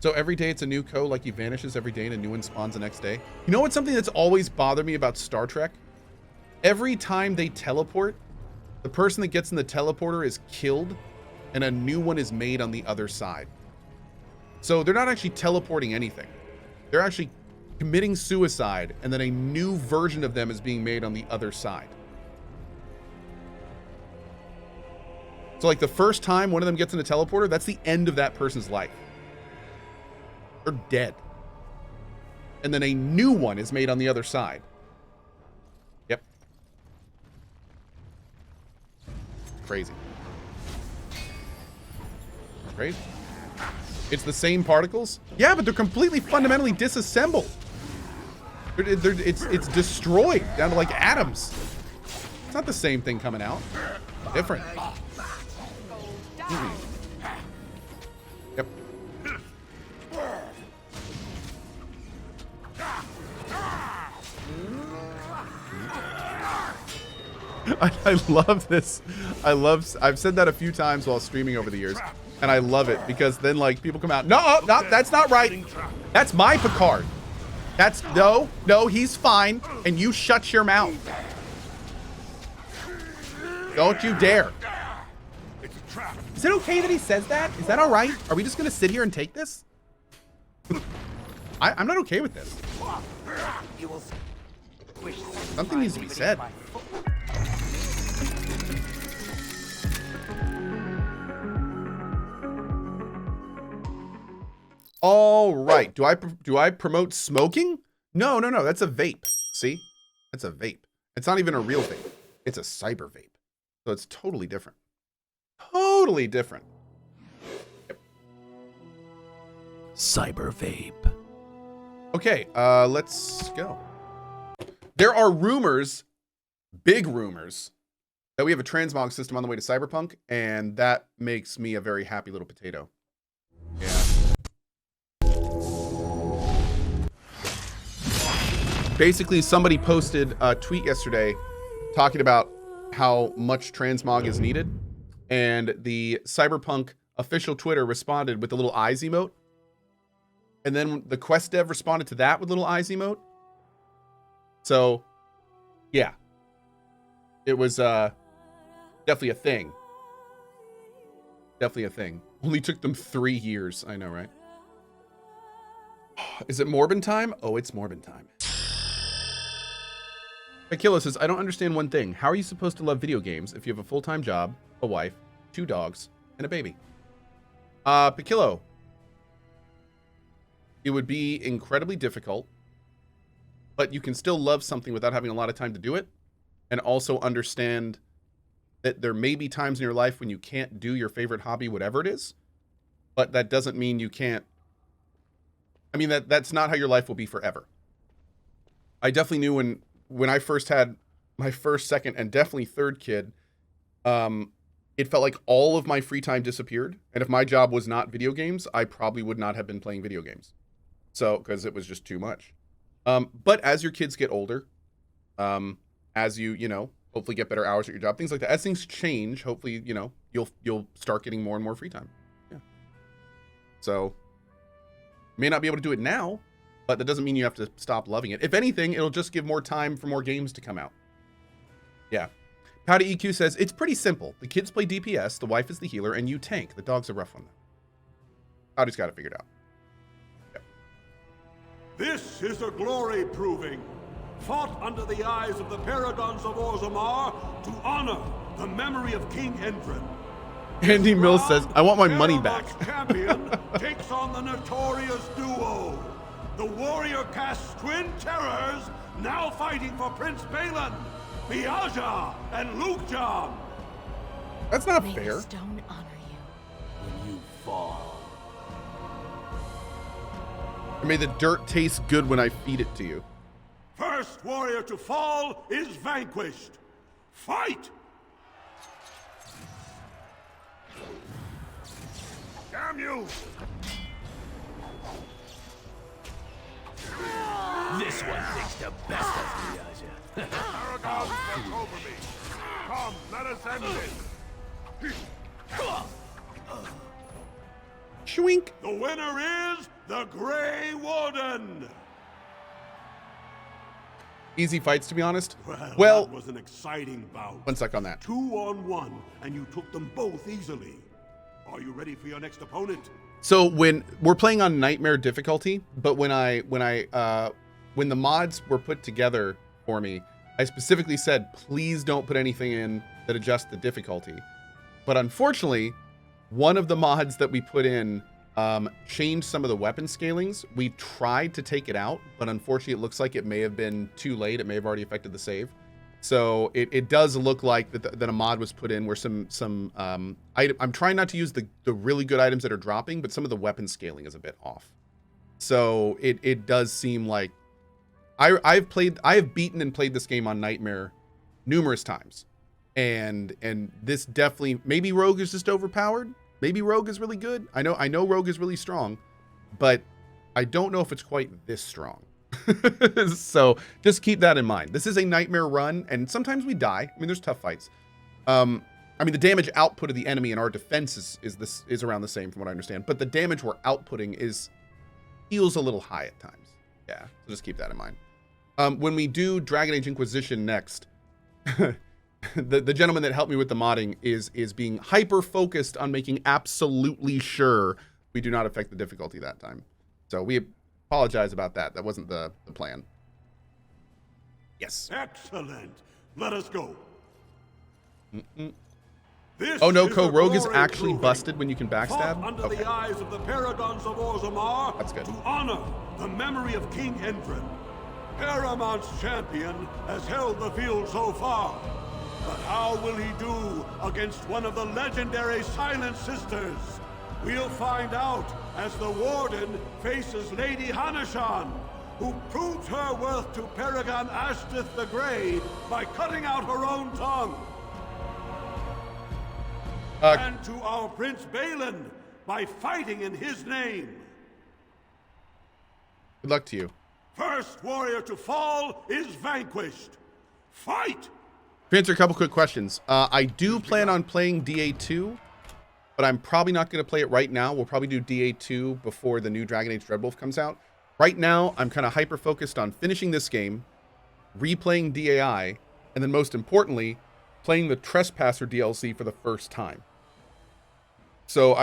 So every day it's a new Cohh, like he vanishes every day and a new one spawns the next day. You know what's something that's always bothered me about Star Trek? Every time they teleport, the person that gets in the teleporter is killed and a new one is made on the other side. So they're not actually teleporting anything. They're actually committing suicide, and then a new version of them is being made on the other side. So like the first time one of them gets in a teleporter, that's the end of that person's life. They're dead. And then a new one is made on the other side. Yep. Crazy. Crazy. It's the same particles? Yeah, but they're completely fundamentally disassembled. It's destroyed down to like atoms. It's not the same thing coming out. Different. Yep. I love this. I've said that a few times while streaming over the years, and I love it because then like people come out, no, that's not right. That's my Picard. That's no, he's fine, and you shut your mouth. Don't you dare. Is it okay that he says that? Is that all right? Are we just gonna sit here and take this? I'm not okay with this. Something needs to be said. All right. Do I promote smoking? No. That's a vape. See? That's a vape. It's not even a real vape. It's a cyber vape. So it's totally different. Totally different. Yep. Cyber vape. Okay, let's go. There are rumors, big rumors, that we have a transmog system on the way to Cyberpunk, and that makes me a very happy little potato. Yeah. Basically, somebody posted a tweet yesterday talking about how much transmog is needed, and the Cyberpunk official Twitter responded with the little eyes emote, and then the Quest dev responded to that with little eyes emote. So, yeah, it was definitely a thing. Definitely a thing. Only took them 3 years. I know, right? Is it Morbin time? Oh, it's Morbin time. Akila says, I don't understand one thing. How are you supposed to love video games if you have a full-time job, a wife, 2 dogs, and a baby? Pakilo, it would be incredibly difficult, but you can still love something without having a lot of time to do it, and also understand that there may be times in your life when you can't do your favorite hobby, whatever it is, but that doesn't mean you can't. I mean, that's not how your life will be forever. I definitely knew when I first had my first, second, and definitely third kid, it felt like all of my free time disappeared. And if my job was not video games, I probably would not have been playing video games. So, because it was just too much. But as your kids get older, as you know, hopefully get better hours at your job, things like that, as things change, hopefully, you know, you'll start getting more and more free time. Yeah. So, you may not be able to do it now, but that doesn't mean you have to stop loving it. If anything, it'll just give more time for more games to come out. Yeah. Powdy EQ says, it's pretty simple. The kids play DPS, the wife is the healer, and you tank. The dog's a rough one, though. Powdy's got it figured out. Yeah. This is a glory proving, fought under the eyes of the paragons of Orzammar to honor the memory of King Endrin. Andy Mills says, I want my money back. Champion takes on the notorious duo, the warrior caste twin terrors, now fighting for Prince Balin, Biaja, and Lukjan. That's not May fair. the stone honor you. When you fall. May the dirt taste good when I feed it to you. First warrior to fall is vanquished. Fight! Damn you! This one thinks the best of Biaja. Paragons take over me. Come, let us end this. Schwink. The winner is the Grey Warden. Easy fights, to be honest. Well, that was an exciting bout. 1 sec on that. 2-on-1, and you took them both easily. Are you ready for your next opponent? So when we're playing on nightmare difficulty, but when the mods were put together for me, I specifically said, please don't put anything in that adjusts the difficulty. But unfortunately, one of the mods that we put in changed some of the weapon scalings. We tried to take it out, but unfortunately it looks like it may have been too late. It may have already affected the save. So it does look like that a mod was put in where some item, I'm trying not to use the really good items that are dropping, but some of the weapon scaling is a bit off. So it does seem like I have beaten and played this game on Nightmare numerous times. And this definitely, maybe Rogue is just overpowered. Maybe Rogue is really good. I know Rogue is really strong, but I don't know if it's quite this strong. So just keep that in mind. This is a Nightmare run, and sometimes we die. I mean, there's tough fights. I mean, the damage output of the enemy and our defense is around the same from what I understand, but the damage we're outputting feels a little high at times. Yeah, so just keep that in mind. When we do Dragon Age Inquisition next, the gentleman that helped me with the modding is being hyper focused on making absolutely sure we do not affect the difficulty that time. So we apologize about that. That wasn't the plan. Yes. Excellent. Let us go. This oh no, is Cohh, a Rogue is glory actually proving. busted when you can Fought backstab? under Okay. the eyes of the paragons of Orzammar. That's good. To honor the memory of King Endrin. Paramount's champion has held the field so far. But how will he do against one of the legendary Silent Sisters? We'll find out as the Warden faces Lady Hanashan, who proved her worth to Paragon Ashtith the Grey by cutting out her own tongue. And to our Prince Balin by fighting in his name. Good luck to you. First warrior to fall is vanquished. Fight! To answer a couple quick questions, I do plan on playing DA2, but I'm probably not going to play it right now. We'll probably do DA2 before the new Dragon Age Dreadwolf comes out. Right now, I'm kind of hyper-focused on finishing this game, replaying DAI, and then most importantly, playing the Trespasser DLC for the first time. So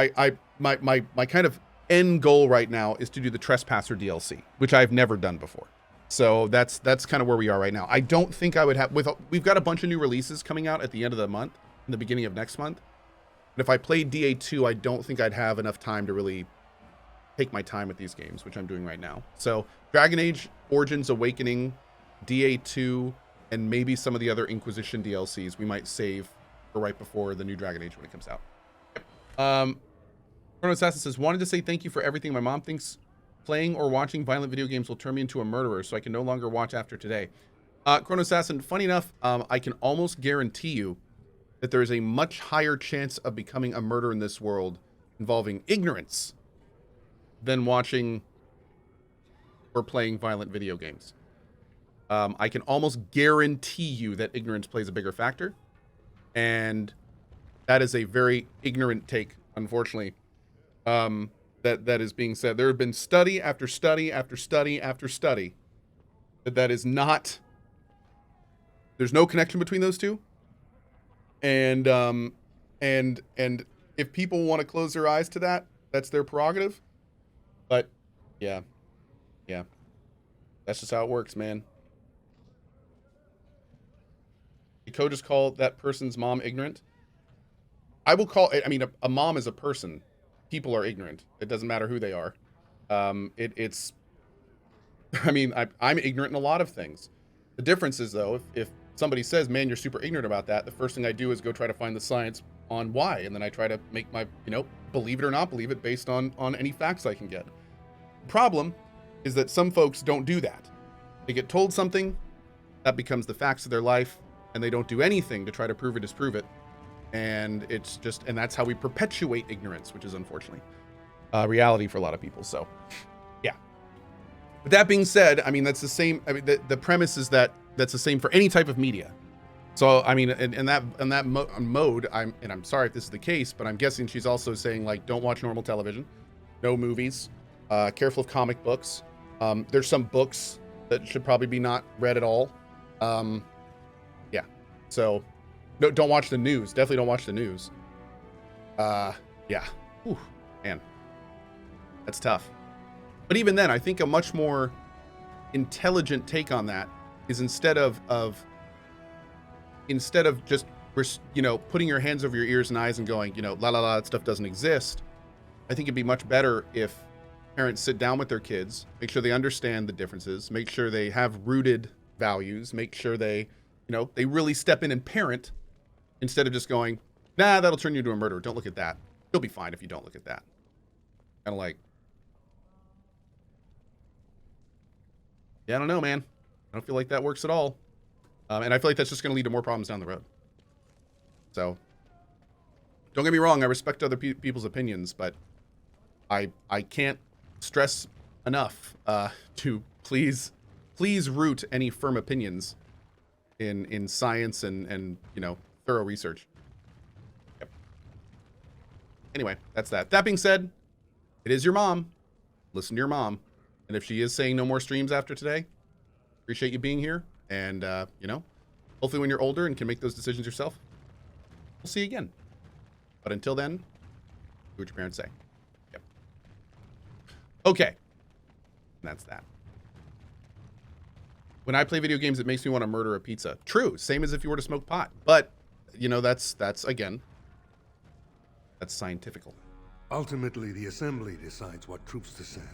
my kind of end goal right now is to do the Trespasser DLC, which I've never done before. So that's kind of where we are right now. I don't think I would have, we've got a bunch of new releases coming out at the end of the month, in the beginning of next month. But if I played DA2, I don't think I'd have enough time to really take my time with these games, which I'm doing right now. So Dragon Age Origins Awakening, DA2, and maybe some of the other Inquisition DLCs we might save for right before the new Dragon Age when it comes out. Chrono Assassin says, wanted to say thank you for everything. My mom thinks playing or watching violent video games will turn me into a murderer, so I can no longer watch after today. Chrono Assassin, funny enough, I can almost guarantee you that there is a much higher chance of becoming a murderer in this world involving ignorance than watching or playing violent video games. I can almost guarantee you that ignorance plays a bigger factor. And that is a very ignorant take, unfortunately. That is being said. There have been study after study after study after study that is not, there's no connection between those two. And if people want to close their eyes to that, that's their prerogative. But yeah, that's just how it works, man. Did Cohh just call that person's mom ignorant? I will call it, I mean, a mom is a person. People are ignorant. It doesn't matter who they are. It's, I mean, I'm ignorant in a lot of things. The difference is, though, if somebody says, man, you're super ignorant about that, the first thing I do is go try to find the science on why. And then I try to make my, believe it or not believe it based on any facts I can get. The problem is that some folks don't do that. They get told something, that becomes the facts of their life, and they don't do anything to try to prove or disprove it. And it's just, and that's how we perpetuate ignorance, which is unfortunately reality for a lot of people. So, yeah. But that being said, I mean, that's the same. I mean, the premise is that that's the same for any type of media. So, I mean, in that mode, I'm sorry if this is the case, but I'm guessing she's also saying, like, don't watch normal television. no movies. Careful of comic books. There's some books that should probably be not read at all. Yeah. So, no, don't watch the news. Definitely don't watch the news. Yeah. Whew, man. That's tough. But even then, I think a much more intelligent take on that is instead of just, you know, putting your hands over your ears and eyes and going, you know, la la la, that stuff doesn't exist. I think it'd be much better if parents sit down with their kids, make sure they understand the differences, make sure they have rooted values, make sure they, you know, they really step in and parent instead of just going, nah, that'll turn you into a murderer. Don't look at that. You'll be fine if you don't look at that. Kind of like, yeah, I don't know, man. I don't feel like that works at all. And I feel like that's just going to lead to more problems down the road. So, don't get me wrong. I respect other people's opinions, but I can't stress enough to please root any firm opinions in science and you know, thorough research. Yep. Anyway, that's that. That being said, it is your mom. Listen to your mom. And if she is saying no more streams after today, appreciate you being here. And, you know, hopefully when you're older and can make those decisions yourself, we'll see you again. But until then, do what your parents say. Yep. Okay. And that's that. When I play video games, it makes me want to murder a pizza. True. Same as if you were to smoke pot. But, you know, that's again, that's scientifical. Ultimately, the Assembly decides what troops to send.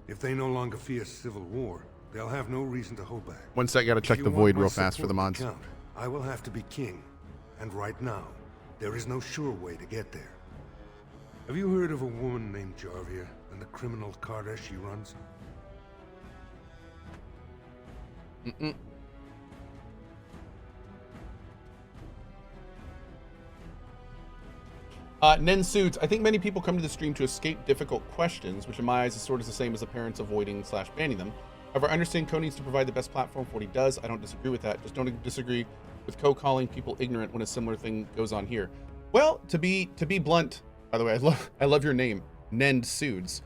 If they no longer fear civil war, they'll have no reason to hold back. One sec, gotta check the void real fast for the mods. I will have to be king. And right now, there is no sure way to get there. Have you heard of a woman named Jarvia and the criminal carter she runs? Mm-mm. Nen Suits, I think many people come to the stream to escape difficult questions, which in my eyes is sort of the same as the parents avoiding / banning them. However, I understand Cohh needs to provide the best platform for what he does. I don't disagree with that. Just don't disagree with Cohh calling people ignorant when a similar thing goes on here. Well, to be blunt, by the way, I love your name, Nen Suits.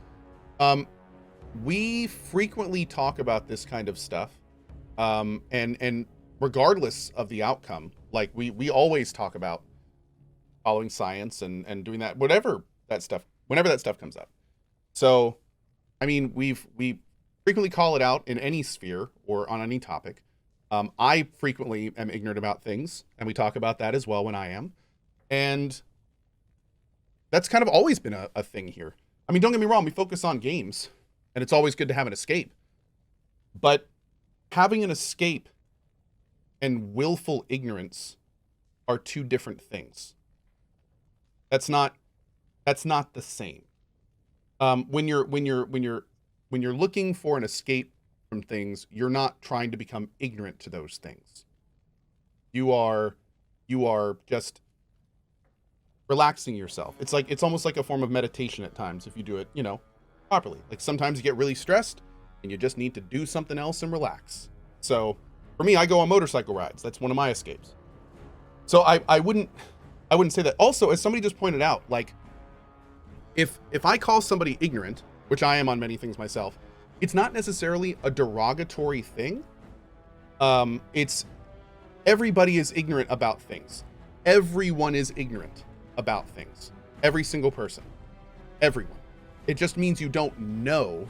We frequently talk about this kind of stuff, and regardless of the outcome, like we always talk about following science and doing that, whenever that stuff comes up. So, I mean, we frequently call it out in any sphere or on any topic. I frequently am ignorant about things, and we talk about that as well when I am. And that's kind of always been a thing here. I mean, don't get me wrong, we focus on games, and it's always good to have an escape. But having an escape and willful ignorance are two different things. That's not the same. When you're looking for an escape from things, you're not trying to become ignorant to those things. You are just relaxing yourself. It's almost like a form of meditation at times if you do it, you know, properly. Like sometimes you get really stressed and you just need to do something else and relax. So for me, I go on motorcycle rides. That's one of my escapes. So I wouldn't say that. Also, as somebody just pointed out, like if I call somebody ignorant, which I am on many things myself, it's not necessarily a derogatory thing. It's everybody is ignorant about things. Everyone is ignorant about things. Every single person. Everyone. It just means you don't know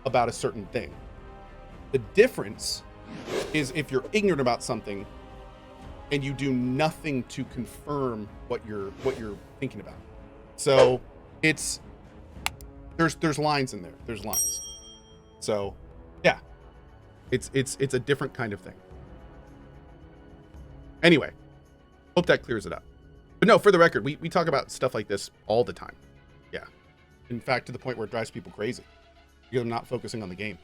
about a certain thing. The difference is if you're ignorant about something and you do nothing to confirm what you're thinking about. So it's there's lines in there. There's lines. So yeah, it's a different kind of thing. Anyway, hope that clears it up. But no, for the record, we talk about stuff like this all the time. Yeah, in fact, to the point where it drives people crazy because I'm not focusing on the game.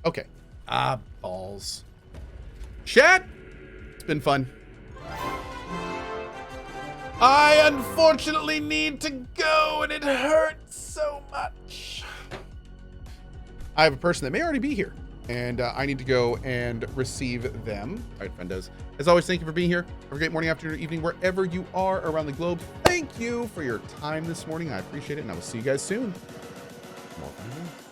Okay. Balls. Chat! It's been fun. I unfortunately need to go and it hurts so much. I have a person that may already be here. And I need to go and receive them. All right, friendos. As always, thank you for being here. Have a great morning, afternoon, or evening, wherever you are around the globe. Thank you for your time this morning. I appreciate it, and I will see you guys soon. More fun.